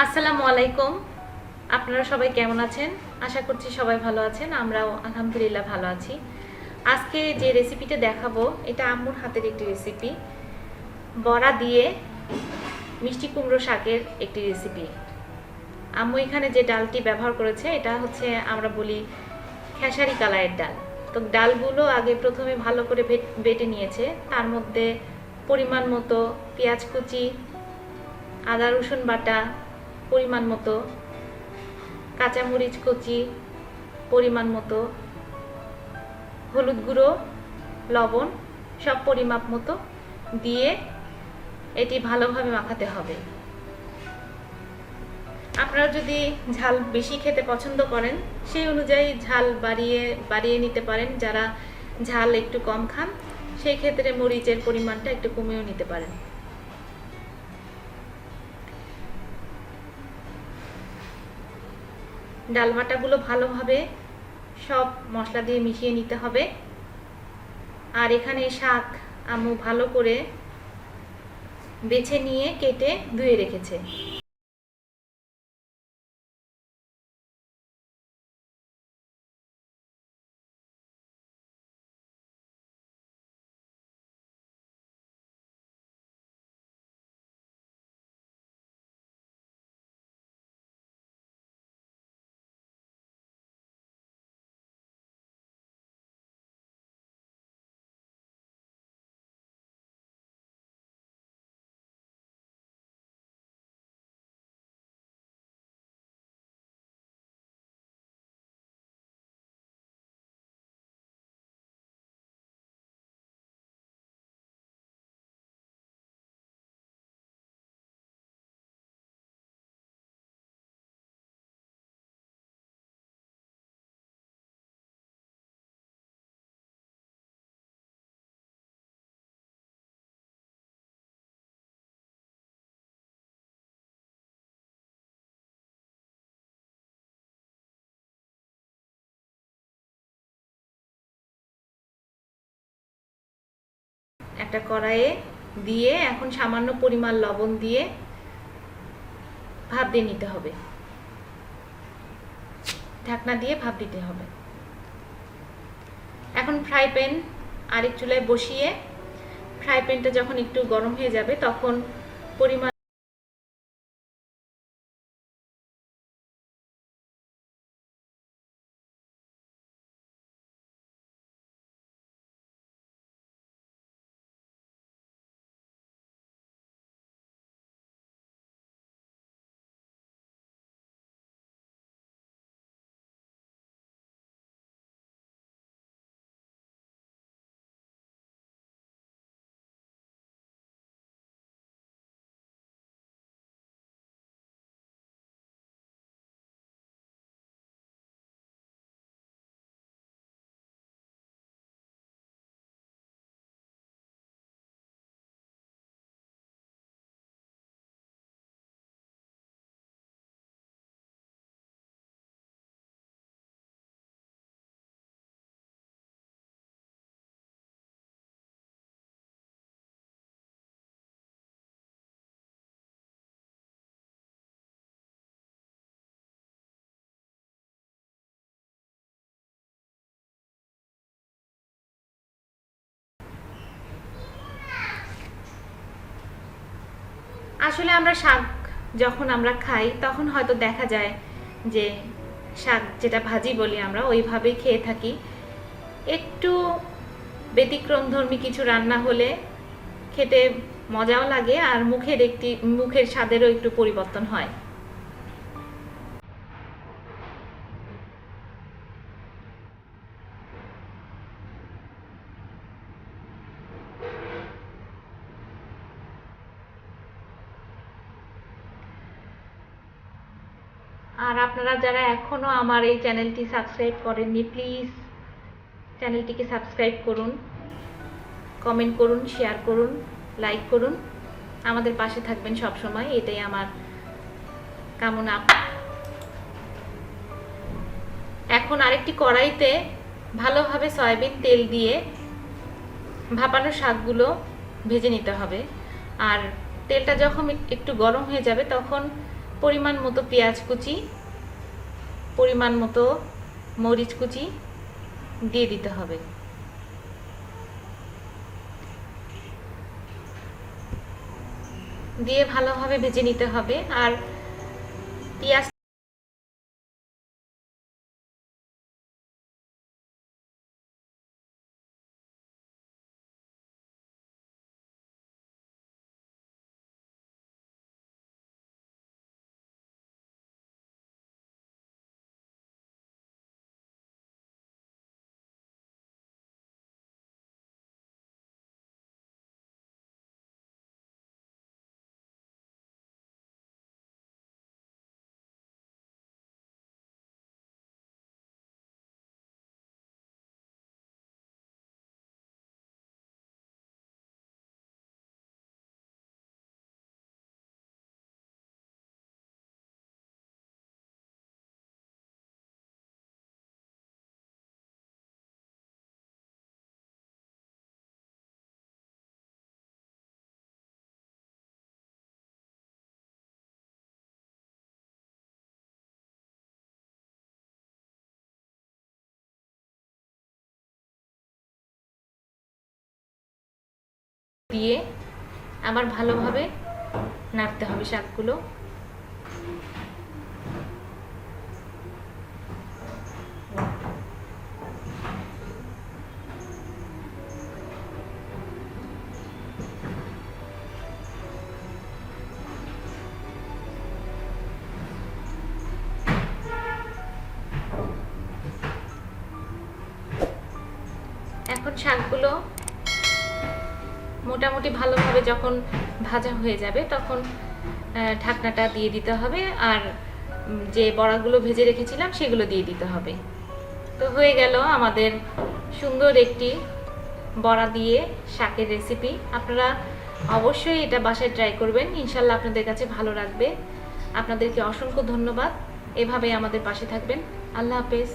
আসসালামু আলাইকুম। আপনারা সবাই কেমন আছেন? আশা করছি সবাই ভালো আছেন। আমরাও আলহামদুলিল্লাহ ভালো আছি। আজকে যে রেসিপিটা দেখাবো এটা আম্মুর হাতের একটি রেসিপি। বড়া দিয়ে মিষ্টি কুমড়ো শাকের একটি রেসিপি। আম্মু এখানে যে ডালটি ব্যবহার করেছে এটা হচ্ছে আমরা বলি খেসারি কালারের ডাল। তো ডালগুলো আগে প্রথমে ভালো করে বেটে নিয়েছে। তার মধ্যে পরিমাণ মতো পেঁয়াজ কুচি, আদা রসুন বাটা পরিমাণ মতো, কাঁচামরিচ কুচি পরিমাণ মতো, হলুদ গুঁড়ো, লবণ সব পরিমাপ মতো দিয়ে এটি ভালোভাবে মাখাতে হবে। আপনারা যদি ঝাল বেশি খেতে পছন্দ করেন সেই অনুযায়ী ঝাল বাড়িয়ে নিতে পারেন। যারা ঝাল একটু কম খান সেই ক্ষেত্রে মরিচের পরিমাণটা একটু কমিয়েও নিতে পারেন। ডাল বাটাগুলো ভালোভাবে সব মশলা দিয়ে মিশিয়ে নিতে হবে। আর এখানে শাক আম্মু ভালো করে বেছে নিয়ে কেটে ধুয়ে রেখেছে। একটা কড়াইয়ে দিয়ে এখন সামান্য পরিমাণ লবণ দিয়ে ভাপ দিয়ে নিতে হবে। ঢাকনা দিয়ে ভাপ দিতে হবে। এখন ফ্রাই প্যান আরেক চুলায় বসিয়ে ফ্রাই প্যানটা যখন একটু গরম হয়ে যাবে তখন পরিমাণ আসলে আমরা শাক যখন আমরা খাই তখন হয়তো দেখা যায় যে শাক যেটা ভাজি বলি আমরা ওইভাবেই খেয়ে থাকি। একটু ব্যতিক্রমধর্মী কিছু রান্না হলে খেতে মজাও লাগে আর মুখের স্বাদেরও একটু পরিবর্তন হয়। আর আপনারা যারা এখনো আমার এই চ্যানেলটি সাবস্ক্রাইব করেননি প্লিজ চ্যানেলটিকে সাবস্ক্রাইব করুন, কমেন্ট করুন, শেয়ার করুন, লাইক করুন, আমাদের পাশে থাকবেন সব সময়, এটাই আমার কামনা। এখন আরেকটি কড়াইতে ভালোভাবে সয়াবিন তেল দিয়ে ভাপানো শাকগুলো ভেজে নিতে হবে। আর তেলটা যখন একটু গরম হয়ে যাবে তখন পরিমাণ মতো পেঁয়াজ কুচি, পরিমাণ মতো মরিচ কুচি দিয়ে দিতে হবে। দিয়ে ভালোভাবে ভেজে নিতে হবে। আর পেঁয়াজ দিয়ে আবার ভালোভাবে নাড়তে হবে শাকগুলো। এখন শাকগুলো মোটামুটি ভালোভাবে যখন ভাজা হয়ে যাবে তখন ঢাকনাটা দিয়ে দিতে হবে। আর যে বড়াগুলো ভেজে রেখেছিলাম সেগুলো দিয়ে দিতে হবে। তো হয়ে গেল আমাদের সুন্দর একটি বড়া দিয়ে শাকের রেসিপি। আপনারা অবশ্যই এটা বাসায় ট্রাই করবেন, ইনশাল্লাহ আপনাদের কাছে ভালো লাগবে। আপনাদেরকে অসংখ্য ধন্যবাদ। এভাবে আমাদের পাশে থাকবেন। আল্লাহ হাফেজ।